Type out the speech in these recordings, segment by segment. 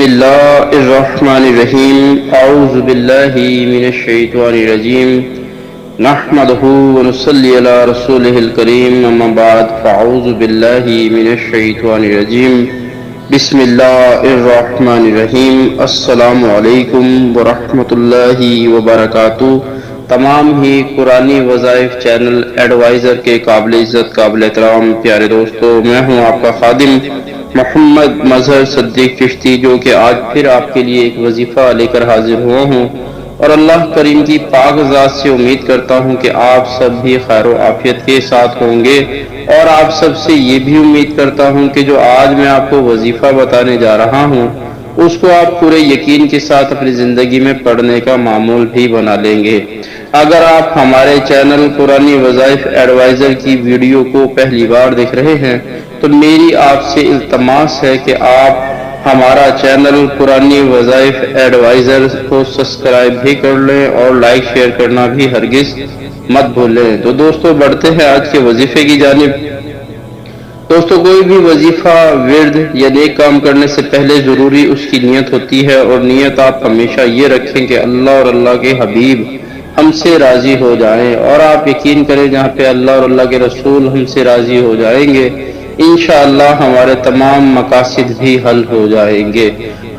الله الرحمن الرحيم أعوذ بالله من الشيطان الرجيم نحمده ونصلي على رسوله الكريم أما بعد فأعوذ بالله من الشيطان الرجيم بسم الله الرحمن الرحيم السلام علیکم ورحمۃ اللہ وبرکاتہ۔ تمام ہی قرآنی وظائف چینل ایڈوائزر کے قابل عزت قابل احترام پیارے دوستو، میں ہوں آپ کا خادم محمد مظہر صدیق چشتی، جو کہ آج پھر آپ کے لیے ایک وظیفہ لے کر حاضر ہوا ہوں، اور اللہ کریم کی پاک ذات سے امید کرتا ہوں کہ آپ سب بھی خیر و عافیت کے ساتھ ہوں گے، اور آپ سب سے یہ بھی امید کرتا ہوں کہ جو آج میں آپ کو وظیفہ بتانے جا رہا ہوں اس کو آپ پورے یقین کے ساتھ اپنی زندگی میں پڑھنے کا معمول بھی بنا لیں گے۔ اگر آپ ہمارے چینل قرآنی وظائف ایڈوائزر کی ویڈیو کو پہلی بار دیکھ رہے ہیں تو میری آپ سے التماس ہے کہ آپ ہمارا چینل قرآنی وظائف ایڈوائزر کو سبسکرائب بھی کر لیں اور لائک شیئر کرنا بھی ہرگز مت بھولیں۔ تو دوستو بڑھتے ہیں آج کے وظیفے کی جانب۔ دوستو کوئی بھی وظیفہ، ورد یا نیک کام کرنے سے پہلے ضروری اس کی نیت ہوتی ہے، اور نیت آپ ہمیشہ یہ رکھیں کہ اللہ اور اللہ کے حبیب ہم سے راضی ہو جائیں، اور آپ یقین کریں جہاں پہ اللہ اور اللہ کے رسول ہم سے راضی ہو جائیں گے انشاءاللہ ہمارے تمام مقاصد بھی حل ہو جائیں گے۔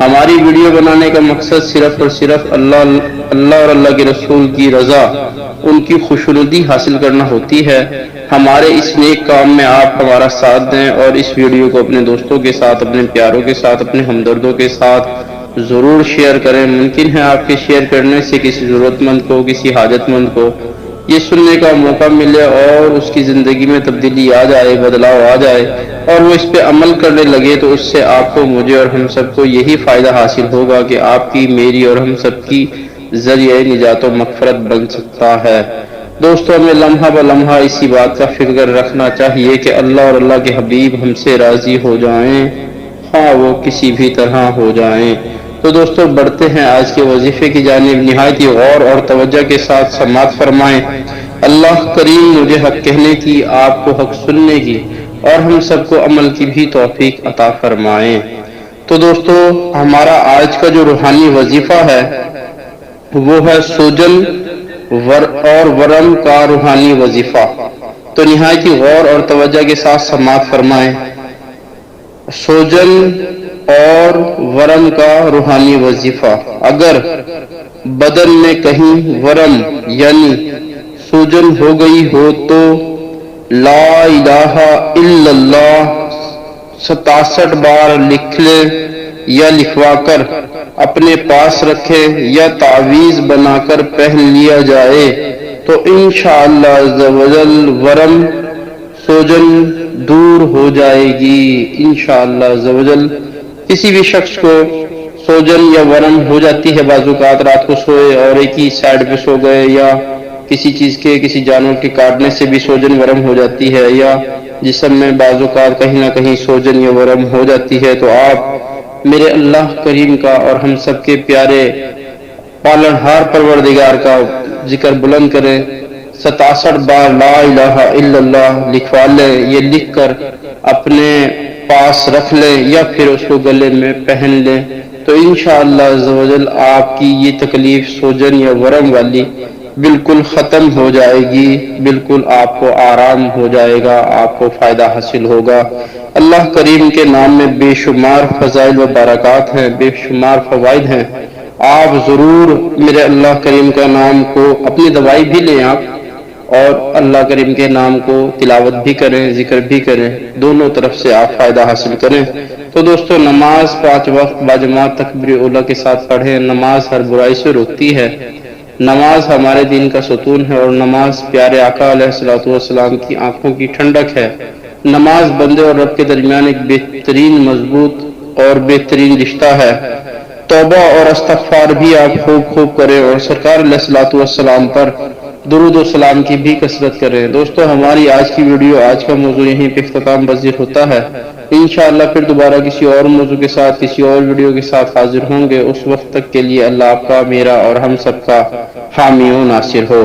ہماری ویڈیو بنانے کا مقصد صرف اور صرف اللہ اور اللہ کے رسول کی رضا، ان کی خوشنودی حاصل کرنا ہوتی ہے۔ ہمارے اس نیک کام میں آپ ہمارا ساتھ دیں اور اس ویڈیو کو اپنے دوستوں کے ساتھ، اپنے پیاروں کے ساتھ، اپنے ہمدردوں کے ساتھ ضرور شیئر کریں۔ ممکن ہے آپ کے شیئر کرنے سے کسی ضرورت مند کو، کسی حاجت مند کو یہ سننے کا موقع ملے اور اس کی زندگی میں تبدیلی آ جائے، بدلاؤ آ جائے، اور وہ اس پہ عمل کرنے لگے، تو اس سے آپ کو، مجھے اور ہم سب کو یہی فائدہ حاصل ہوگا کہ آپ کی، میری اور ہم سب کی ذریعہ نجات و مغفرت بن سکتا ہے۔ دوستوں ہمیں لمحہ بہ لمحہ اسی بات کا فکر رکھنا چاہیے کہ اللہ اور اللہ کے حبیب ہم سے راضی ہو جائیں، ہاں وہ کسی بھی طرح ہو جائیں۔ تو دوستوں بڑھتے ہیں آج کے وظیفے کی جانب۔ نہایت ہی غور اور توجہ کے ساتھ سماعت فرمائیں۔ اللہ کریم مجھے حق کہنے کی، آپ کو حق سننے کی، اور ہم سب کو عمل کی بھی توفیق عطا فرمائیں۔ تو دوستو ہمارا آج کا جو روحانی وظیفہ ہے وہ ہے سوجن اور ورم کا روحانی وظیفہ۔ تو نہایت ہی غور اور توجہ کے ساتھ سماعت فرمائیں۔ سوجن اور ورم کا روحانی وظیفہ۔ اگر بدن میں کہیں ورم یعنی سوجن ہو گئی ہو تو لا الہ الا اللہ 67 بار لکھ لیں یا لکھوا کر اپنے پاس رکھیں یا تعویذ بنا کر پہن لیا جائے تو انشاءاللہ عز و جل ورم سوجن دور ہو جائے گی انشاءاللہ عز و جل۔ کسی بھی شخص کو سوجن یا ورم ہو جاتی ہے، بعض اوقات رات کو سوئے اور ایک ہی سائڈ پہ سو گئے، یا کسی چیز کے، کسی جانور کے کاٹنے سے بھی سوجن ورم ہو جاتی ہے، یا جسم میں بعض اوقات کہیں نہ کہیں سوجن یا ورم ہو جاتی ہے، تو آپ میرے اللہ کریم کا اور ہم سب کے پیارے پالنہار پروردگار کا ذکر بلند کریں، 67 بار لا الہ الا اللہ لکھوا لیں، یہ لکھ کر اپنے پاس رکھ لیں یا پھر اس کو گلے میں پہن لیں، تو انشاءاللہ عز و جل آپ کی یہ تکلیف سوجن یا ورم والی بالکل ختم ہو جائے گی، بالکل آپ کو آرام ہو جائے گا، آپ کو فائدہ حاصل ہوگا۔ اللہ کریم کے نام میں بے شمار فضائل و برکات ہیں، بے شمار فوائد ہیں۔ آپ ضرور میرے اللہ کریم کا نام کو اپنی دوائی بھی لیں آپ، اور اللہ کریم کے نام کو تلاوت بھی کریں، ذکر بھی کریں، دونوں طرف سے آپ فائدہ حاصل کریں۔ تو دوستو نماز 5 وقت باجماعت تکبیر اولیٰ کے ساتھ پڑھیں۔ نماز ہر برائی سے روکتی ہے، نماز ہمارے دین کا ستون ہے، اور نماز پیارے آقا علیہ الصلوۃ والسلام کی آنکھوں کی ٹھنڈک ہے۔ نماز بندے اور رب کے درمیان ایک بہترین، مضبوط اور بہترین رشتہ ہے۔ توبہ اور استغفار بھی آپ خوب کریں، اور سرکار علیہ الصلوۃ والسلام پر درود و سلام کی بھی کثرت کریں۔ دوستو ہماری آج کی ویڈیو، آج کا موضوع یہیں پہ اختتام پذیر ہوتا ہے۔ انشاءاللہ پھر دوبارہ کسی اور موضوع کے ساتھ، کسی اور ویڈیو کے ساتھ حاضر ہوں گے۔ اس وقت تک کے لیے اللہ آپ کا، میرا اور ہم سب کا حامی و ناصر ہو۔